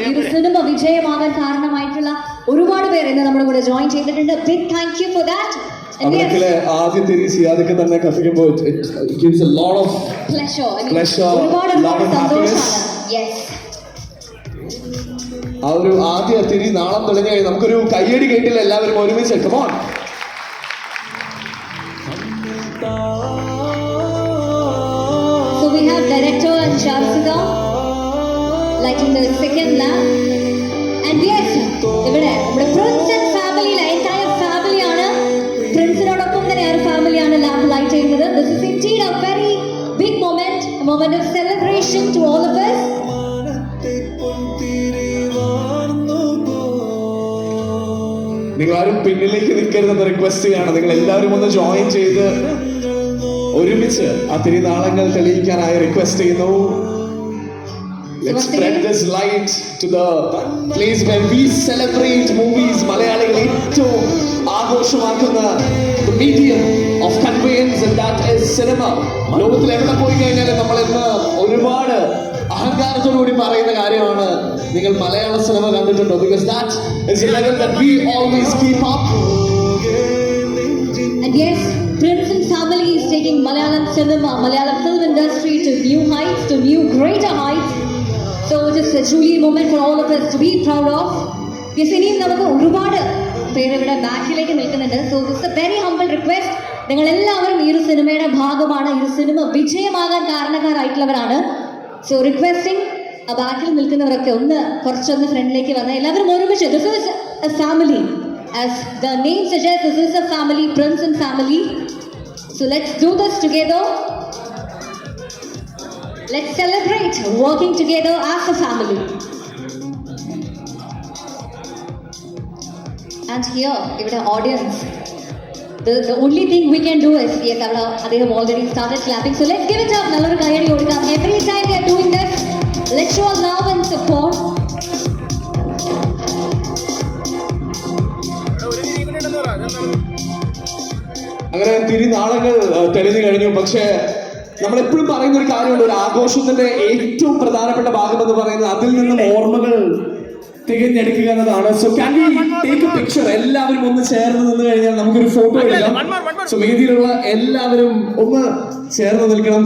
ഒരു സിനിമ വിജയമാകാൻ കാരണമായിട്ടുള്ള ഒരുപാട് പേര് ഇന്ന് നമ്മുടെ കൂടെ ജോയിൻ ചെയ്തിട്ടുണ്ട്. Big thank you for that. അവരൊക്കെ ആദ്യത്തെ സിയാദൊക്കെ തന്നെ കത്തിക്കുമ്പോൾ it gives a lot of pleasure, lot of happiness. ആ ഒരു ആദ്യ തിരി നാളം തെളിഞ്ഞു കഴിഞ്ഞാൽ നമുക്കൊരു കയ്യടി കേട്ടില്ല എല്ലാവരും ഒരുമിച്ച്. Come on. So we have director and Sharfika lighting the second lamp. And yes, ഇവിടെ നമ്മുടെ പ്രിൻസ് ആൻഡ് ഫാമിലിയിലെ entire family ആണ്. പ്രിൻസിനോടൊപ്പം തന്നെ ആ ഒരു ഫാമിലിയാണ് ലാമ്പ് ലൈറ്റ് ചെയ്യുന്നത്. This is indeed a very big moment, a moment of celebration to all of us. നിങ്ങൾ ആരും പിന്നിലേക്ക് നിൽക്കരുതെന്ന് റിക്വസ്റ്റ് ചെയ്യാണ്. നിങ്ങൾ എല്ലാവരും ഒന്ന് ജോയിൻ ചെയ്ത് ഒരുമിച്ച് ആ തിരുനാളങ്ങൾ തെളിയിക്കാനായി റിക്വസ്റ്റ് ചെയ്യുന്നു. Let's spread this light to the place where we celebrate movies. മലയാളികൾ ഏറ്റവും ആഘോഷമാക്കുന്ന the medium of conveyance, and that is cinema. ലോകത്തിൽ എവിടെ പോയി കഴിഞ്ഞാലും നമ്മൾ ഇന്ന് ഒരുപാട് അഹങ്കാരത്തോടുകൂടി പറയുന്ന കാര്യമാണ്, നിങ്ങൾ മലയാള സിനിമ കണ്ടിട്ടുണ്ടോ? Because that is a level that we always keep up. And yes, Prince and family is taking Malayalam cinema, Malayalam film industry to new heights, to new greater heights. So it is truly a moment for all of us to be proud of. Yes, ഇനിയും നമുക്ക് ഒരുപാട് പേര് ഇവിടെ ബാക്കിലേക്ക് നിൽക്കുന്നുണ്ട്. So this is a very humble request. നിങ്ങൾ എല്ലാവരും ഈ ഒരു സിനിമയുടെ ഭാഗമാണ്, ഈ ഒരു സിനിമ വിജയമാകാൻ കാരണക്കാരായിട്ടുള്ളവരാണ്. So requesting ആ ബാക്കിൽ നിൽക്കുന്നവരൊക്കെ കുറച്ചൊന്ന് ഫ്രണ്ടിലേക്ക് വന്ന് എല്ലാവരും ഒരുമിച്ച്. This is a family. As the name suggests, this is a family, Prince and family. So let's do this together. Let's celebrate working together as a family. And here, even the audience, the only thing we can do is, yes, they have already started clapping. So let's give it up. Every time they are doing this, let's show love and support. അങ്ങനെ തിരുനാളങ്ങൾ തെളിഞ്ഞു കഴിഞ്ഞു. പക്ഷേ നമ്മൾ എപ്പോഴും പറയുന്ന ഒരു കാര്യമുണ്ട്, ഒരു ആഘോഷത്തിന്റെ ഏറ്റവും പ്രധാനപ്പെട്ട ഭാഗം എന്ന് പറയുന്നത് അതിൽ നിന്നും ഓർമ്മകൾ തികഞ്ഞെടുക്കുക എന്നതാണ്. So can we take A picture? എല്ലാവരും ഒന്ന് ചേർന്ന് നിന്ന് കഴിഞ്ഞാൽ നമുക്കൊരു ഫോട്ടോ എടുക്കാം. സോ വേദിയിലുള്ള എല്ലാവരും ഒന്ന് ചേർന്ന് നിൽക്കണം.